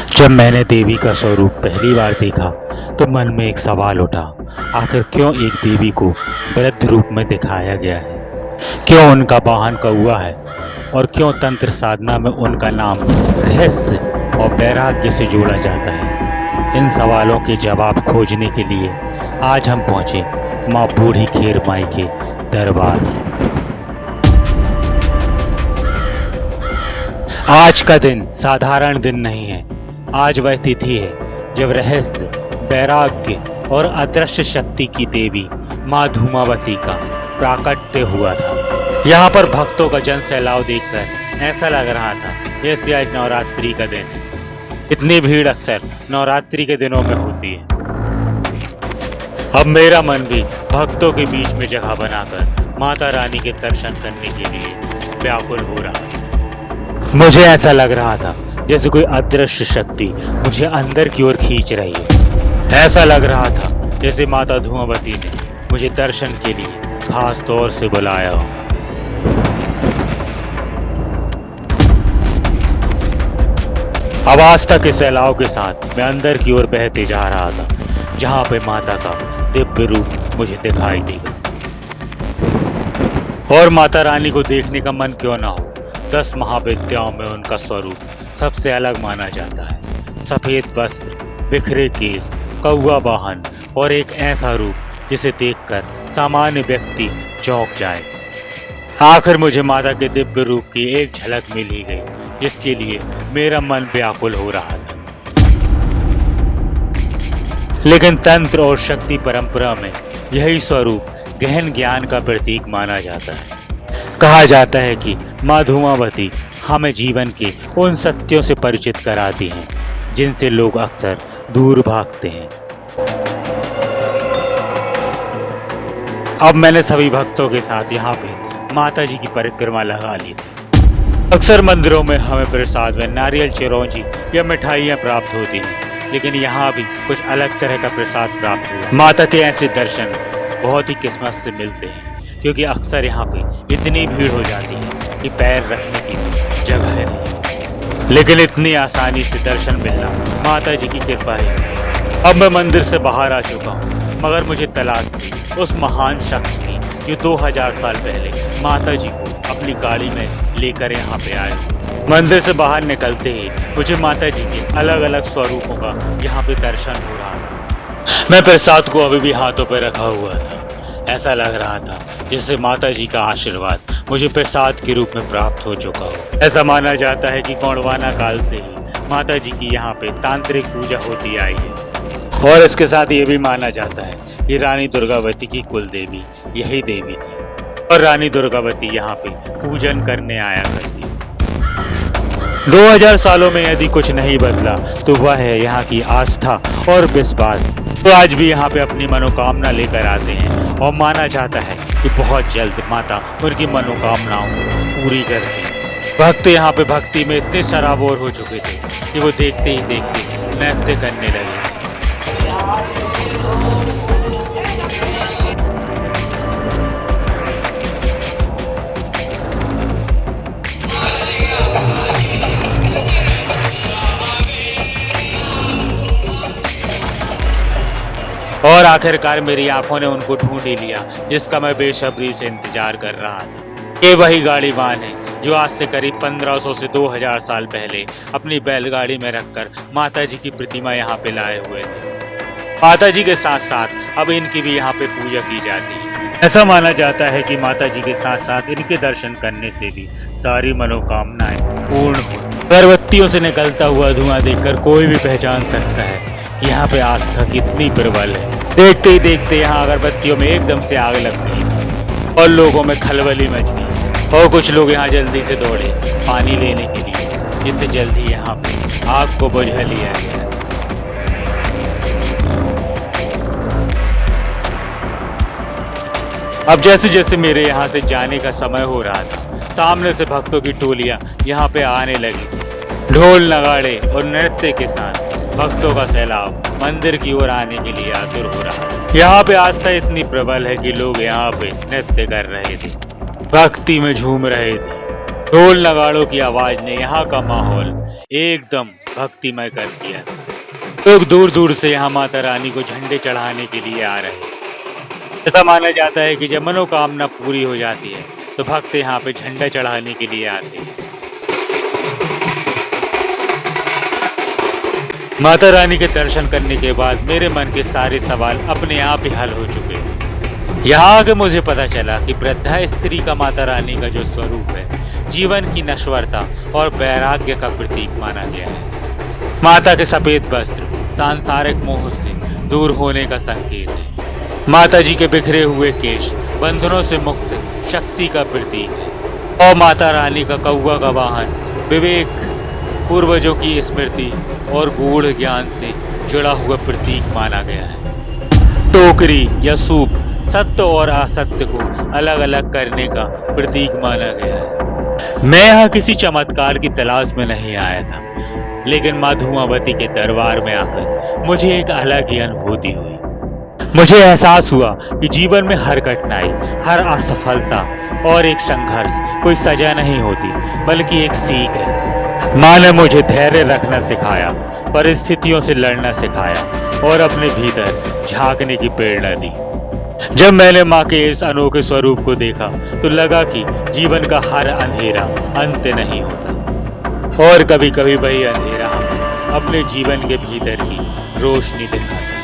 जब मैंने देवी का स्वरूप पहली बार देखा तो मन में एक सवाल उठा। आखिर क्यों एक देवी को वृद्ध रूप में दिखाया गया है? क्यों उनका वाहन कौवा है? और क्यों तंत्र साधना में उनका नाम रहस्य और वैराग्य से जोड़ा जाता है? इन सवालों के जवाब खोजने के लिए आज हम पहुंचे माँ बूढ़ी खेर माई के दरबार। आज का दिन साधारण दिन नहीं है। आज वह तिथि है जब रहस्य, वैराग्य और अदृश्य शक्ति की देवी माँ धूमावती का प्राकट्य हुआ था। यहाँ पर भक्तों का जन सैलाव देखकर ऐसा लग रहा था जैसे आज नवरात्रि का दिन है। इतनी भीड़ अक्सर नवरात्रि के दिनों में होती है। अब मेरा मन भी भक्तों के बीच में जगह बनाकर माता रानी के दर्शन करने के लिए व्याकुल हो रहा है। मुझे ऐसा लग रहा था जैसे कोई अदृश्य शक्ति मुझे अंदर की ओर खींच रही है। ऐसा लग रहा था जैसे माता धूमावती ने मुझे दर्शन के लिए खास तौर से बुलाया हो। अब आस्था के सैलाव के साथ मैं अंदर की ओर बहते जा रहा था, जहां पे माता का दिव्य रूप मुझे दिखाई देगा। और माता रानी को देखने का मन क्यों ना हो। 10 महाविद्याओं में उनका स्वरूप सबसे अलग माना जाता है। सफेद वस्त्र, बिखरे केस, कौवा वाहन और एक ऐसा रूप जिसे देखकर सामान्य व्यक्ति चौंक जाए। आखिर मुझे माता के दिव्य रूप की एक झलक मिल ही गई, जिसके लिए मेरा मन व्याकुल हो रहा था। लेकिन तंत्र और शक्ति परंपरा में यही स्वरूप गहन ज्ञान का प्रतीक माना जाता है। कहा जाता है कि माँ धूमावती हमें जीवन के उन सत्यों से परिचित कराती हैं जिनसे लोग अक्सर दूर भागते हैं। अब मैंने सभी भक्तों के साथ यहाँ पे माता जी की परिक्रमा लगा ली थी। अक्सर मंदिरों में हमें प्रसाद में नारियल, चिरौंजी या मिठाइयाँ प्राप्त होती हैं, लेकिन यहाँ भी कुछ अलग तरह का प्रसाद प्राप्त हुआ। माता के ऐसे दर्शन बहुत ही किस्मत से मिलते हैं, क्योंकि अक्सर यहाँ पे इतनी भीड़ हो जाती है कि पैर रखने की जगह नहीं। लेकिन इतनी आसानी से दर्शन मिलना माता जी की कृपा है। अब मैं मंदिर से बाहर आ चुका हूँ, मगर मुझे तलाश थी उस महान शख्स की जो 2000 साल पहले माता जी को अपनी गाड़ी में लेकर यहाँ पे आए। मंदिर से बाहर निकलते ही मुझे माता जी के अलग अलग स्वरूपों का यहाँ पे दर्शन हो रहा था। मैं प्रसाद को अभी भी हाथों पे रखा हुआ था। ऐसा लग रहा था जैसे माता जी का आशीर्वाद मुझे प्रसाद के रूप में प्राप्त हो चुका हो। ऐसा माना जाता है कि गोंडवाना काल से ही माता जी की यहाँ पे तांत्रिक पूजा होती आई है। और इसके साथ ये भी माना जाता है कि रानी दुर्गावती की कुल देवी यही देवी थी, और रानी दुर्गावती यहाँ पे पूजन करने आया करती। 2000 सालों में यदि कुछ नहीं बदला तो वह है यहाँ की आस्था और विश्वास। तो आज भी यहाँ पे अपनी मनोकामना लेकर आते हैं, और माना जाता है कि बहुत जल्द माता उनकी मनोकामनाओं को पूरी करती है। भक्त यहाँ पे भक्ति में इतने सराबोर हो चुके थे कि वो देखते ही देखते नृत्य करने लगे। और आखिरकार मेरी आंखों ने उनको ढूंढ ही लिया, जिसका मैं बेसब्री से इंतजार कर रहा था। ये वही गाड़ीवान है जो आज से करीब 1500 से 2000 साल पहले अपनी बैलगाड़ी में रखकर माता जी की प्रतिमा यहाँ पे लाए हुए थे। माता जी के साथ साथ अब इनकी भी यहाँ पे पूजा की जाती है। ऐसा माना जाता है कि माता जी के साथ साथ इनके दर्शन करने से भी सारी मनोकामनाएं पूर्ण होती। अगरबत्तियों से निकलता हुआ धुआं देखकर कोई भी पहचान सकता है यहाँ पे आस्था कितनी प्रबल है। देखते ही देखते यहाँ अगरबत्तियों में एकदम से आग लग गई और लोगों में खलबली मच गई, और कुछ लोग यहाँ जल्दी से दौड़े पानी लेने के लिए, जिससे जल्दी यहाँ पे आग को बुझा लिया गया। अब जैसे जैसे मेरे यहाँ से जाने का समय हो रहा था, सामने से भक्तों की टोलियां यहाँ पे आने लगी। ढोल, नगाड़े और नृत्य के साथ भक्तों का सैलाव मंदिर की ओर आने के लिए आतुर हो रहा है। यहाँ पे आस्था इतनी प्रबल है कि लोग यहाँ पे नृत्य कर रहे थे, भक्ति में झूम रहे थे। ढोल नगाड़ों की आवाज ने यहाँ का माहौल एकदम भक्तिमय कर दिया। लोग दूर दूर से यहाँ माता रानी को झंडे चढ़ाने के लिए आ रहे हैं। ऐसा माना जाता है कि जब मनोकामना पूरी हो जाती है तो भक्त यहाँ पे झंडा चढ़ाने के लिए आते हैं। माता रानी के दर्शन करने के बाद मेरे मन के सारे सवाल अपने आप ही हल हो चुके हैं। यहाँ आके मुझे पता चला कि वृद्धा स्त्री का माता रानी का जो स्वरूप है जीवन की नश्वरता और वैराग्य का प्रतीक माना गया है। माता के सफेद वस्त्र सांसारिक मोह से दूर होने का संकेत है। माता जी के बिखरे हुए केश बंधनों से मुक्त शक्ति का प्रतीक है और माता रानी का कौवा का वाहन विवेक, पूर्वजों की स्मृति और गूढ़ ज्ञान से जुड़ा हुआ प्रतीक माना गया है। टोकरी या सूप सत्य और असत्य को अलग अलग करने का प्रतीक माना गया है। मैं यहाँ किसी चमत्कार की तलाश में नहीं आया था, लेकिन माँ धुआंवती के दरबार में आकर मुझे एक अलग ही अनुभूति हुई। मुझे एहसास हुआ कि जीवन में हर कठिनाई, हर असफलता और एक संघर्ष कोई सजा नहीं होती, बल्कि एक सीख है। माँ ने मुझे धैर्य रखना सिखाया, परिस्थितियों से लड़ना सिखाया और अपने भीतर झांकने की प्रेरणा दी। जब मैंने माँ के इस अनोखे स्वरूप को देखा तो लगा कि जीवन का हर अंधेरा अंत नहीं होता और कभी कभी वही अंधेरा हमें अपने जीवन के भीतर की रोशनी दिखाता है।